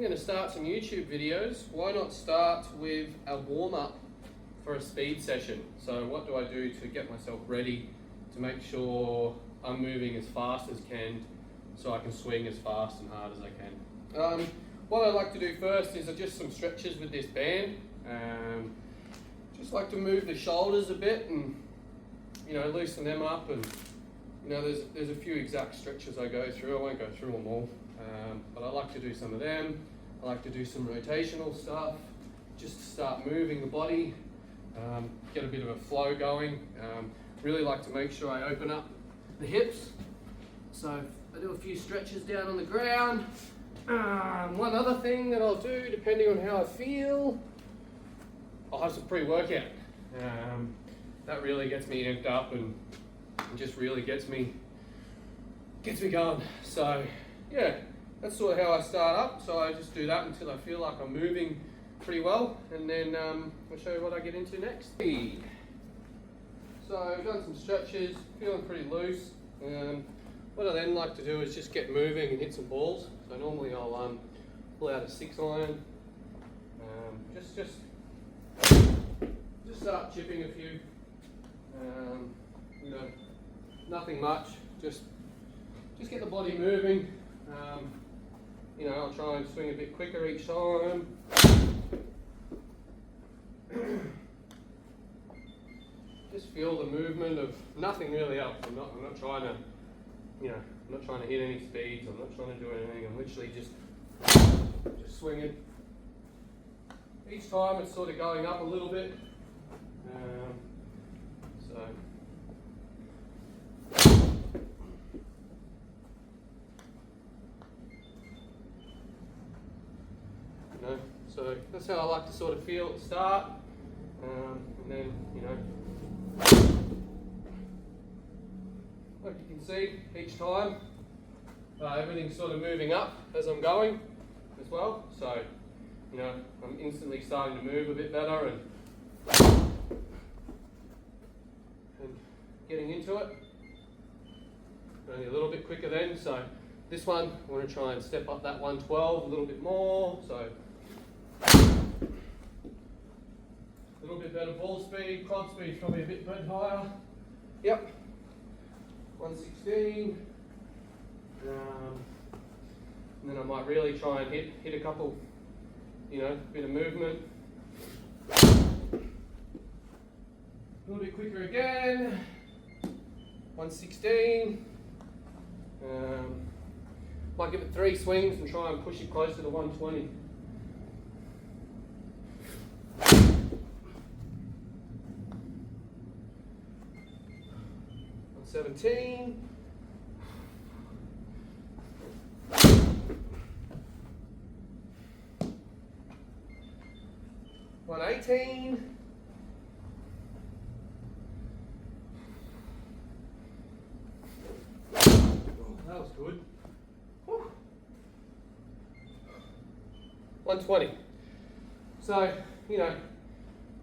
I'm going to start some YouTube videos. Why not start with a warm-up for a speed session? So what do I do to get myself ready to make sure I'm moving as fast as can so I can swing as fast and hard as I can? What I like to do first is just some stretches with this band. Just like to move the shoulders a bit and loosen them up, and there's a few exact stretches I go through. I won't go through them all, but I like to do some of them. I like to do some rotational stuff just to start moving the body, get a bit of a flow going. Really like to make sure I open up the hips. So I do a few stretches down on the ground. One other thing that I'll do, depending on how I feel, I'll have some pre-workout. That really gets me amped up and just really gets me going. So yeah, that's sort of how I start up. So I just do that until I feel like I'm moving pretty well, and then I'll show you what I get into next. So I've done some stretches, feeling pretty loose. What I then like to do is just get moving and hit some balls. So normally I'll pull out a 6-iron, just start chipping a few. Nothing much. Just get the body moving. I'll try and swing a bit quicker each time. Just feel the movement of nothing really else. I'm not trying to, I'm not trying to hit any speeds. I'm not trying to do anything. I'm literally just swinging. Each time it's sort of going up a little bit. So that's how I like to sort of feel at the start, and then like you can see each time everything's sort of moving up as I'm going as well. So I'm instantly starting to move a bit better and getting into it. Only a little bit quicker then. So this one I want to try and step up that 112 a little bit more. So a little bit better ball speed, club speed probably a bit higher. Yep, 116. And then I might really try and hit a couple, bit of movement. A little bit quicker again. 116. Might give it 3 swings and try and push it closer to 120. 17. 118. 120. So,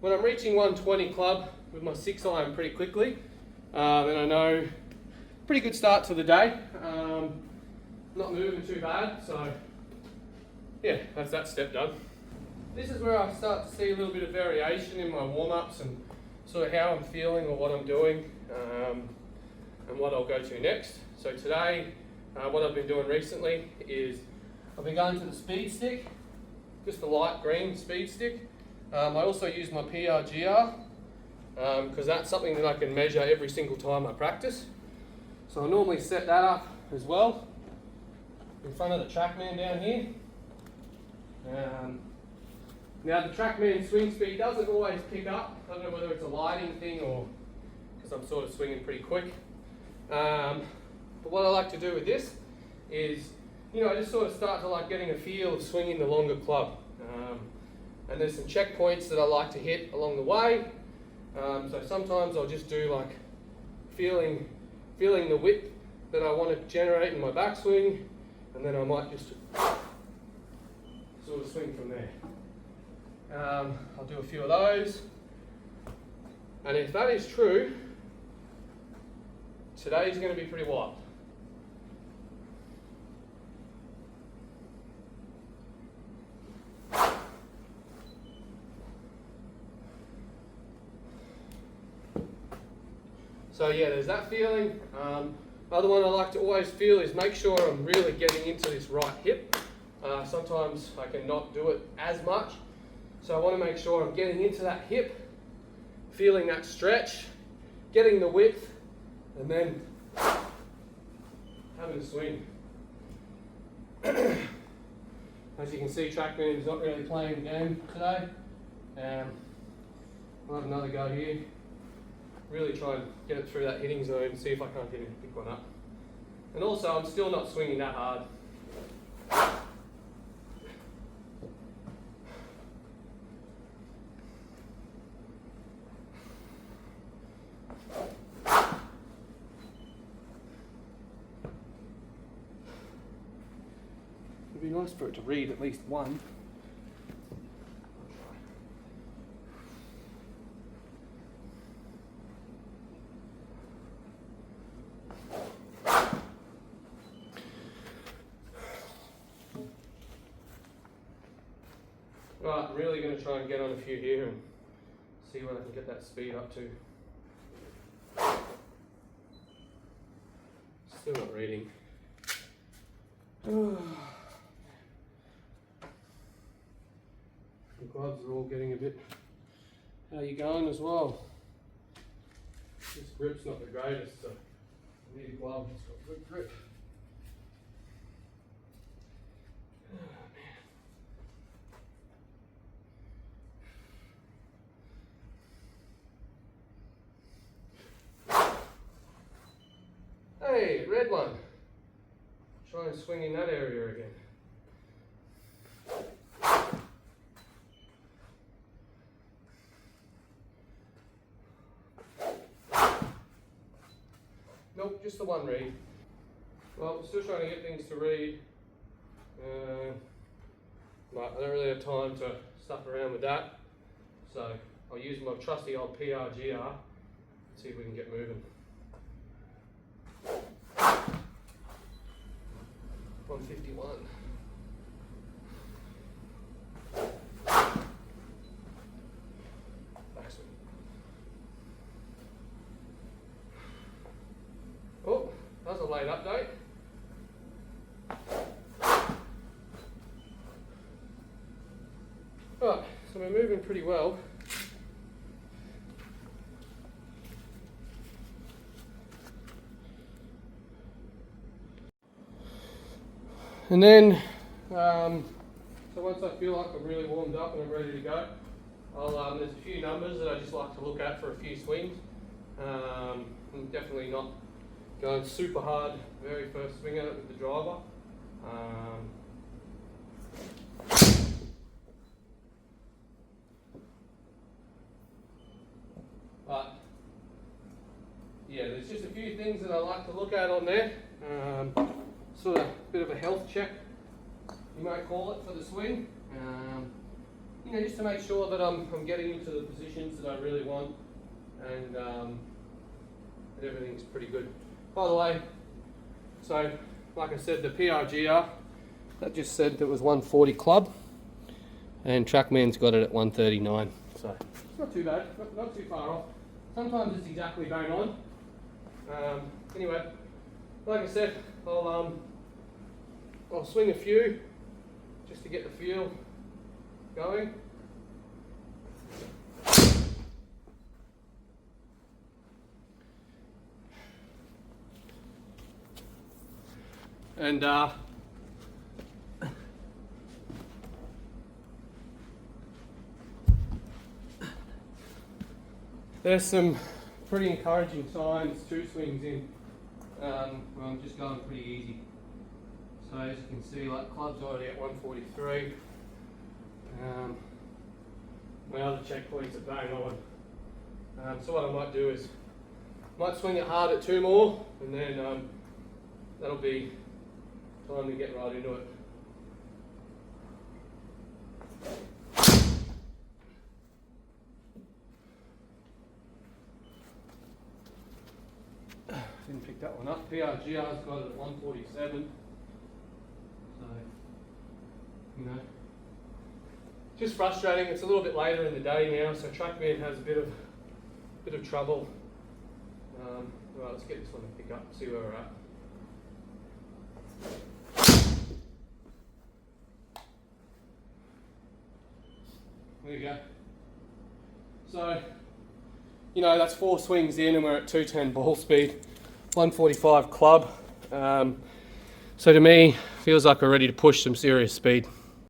when I'm reaching 120 club with my 6-iron pretty quickly, then I know pretty good start to the day. Not moving too bad, so yeah, that's that step done. This is where I start to see a little bit of variation in my warm-ups and sort of how I'm feeling or what I'm doing, and what I'll go to next. So today, what I've been doing recently is I've been going to the speed stick, just the light green speed stick. I also use my PRGR because that's something that I can measure every single time I practice. So I normally set that up as well in front of the TrackMan down here. Now the TrackMan swing speed doesn't always pick up. I don't know whether it's a lighting thing or because I'm sort of swinging pretty quick. But what I like to do with this is, I just sort of start to like getting a feel of swinging the longer club. And there's some checkpoints that I like to hit along the way. So sometimes I'll just do like feeling the width that I want to generate in my backswing, and then I might just sort of swing from there. I'll do a few of those. And if that is true, today's going to be pretty wild. So yeah, there's that feeling. Other one I like to always feel is make sure I'm really getting into this right hip. Sometimes I can not do it as much. So I want to make sure I'm getting into that hip, feeling that stretch, getting the width, and then having a swing. As you can see, TrackMan is not really playing the game today. I'll have another go here. Really try and get it through that hitting zone and see if I can't get him to pick one up. And also, I'm still not swinging that hard. It'd be nice for it to read at least one. Right, I'm really going to try and get on a few here and see what I can get that speed up to. Still not reading. The gloves are all getting a bit... How you going as well? This grip's not the greatest, so I need a glove that's got good grip. Hey, red one. Try and swing in that area again. Nope, just the one read. Well, still trying to get things to read. But I don't really have time to stuff around with that. So I'll use my trusty old PRGR, see if we can get moving. 151. Backswing. Oh, that was a late update. Right, so we're moving pretty well. And then, so once I feel like I'm really warmed up and I'm ready to go, there's a few numbers that I just like to look at for a few swings. I'm definitely not going super hard very first swing at it with the driver. But yeah, there's just a few things that I like to look at on there. Sort of bit of a health check, you might call it, for the swing. You know, just to make sure that I'm getting into the positions that I really want, and that everything's pretty good. By the way, so like I said, the PRGR, that just said it was 140 club, and TrackMan's got it at 139. So it's not too bad, not too far off. Sometimes it's exactly bang on. Anyway, like I said, I'll swing a few just to get the feel going. And there's some pretty encouraging signs, 2 swings in, where I'm just going pretty easy. So as you can see, like club's already at 143. My other checkpoints are bang on. So what I might do is, might swing it hard at 2 more, and then that'll be time to get right into it. Didn't pick that one up. PRGR's got it at 147. So, you know, just frustrating. It's a little bit later in the day now, so TrackMan has a bit of trouble Right, let's get this one to pick up, see where we're at. There you go. So, you know, that's 4 swings in and we're at 210 ball speed, 145 club. So to me, feels like we're ready to push some serious speed.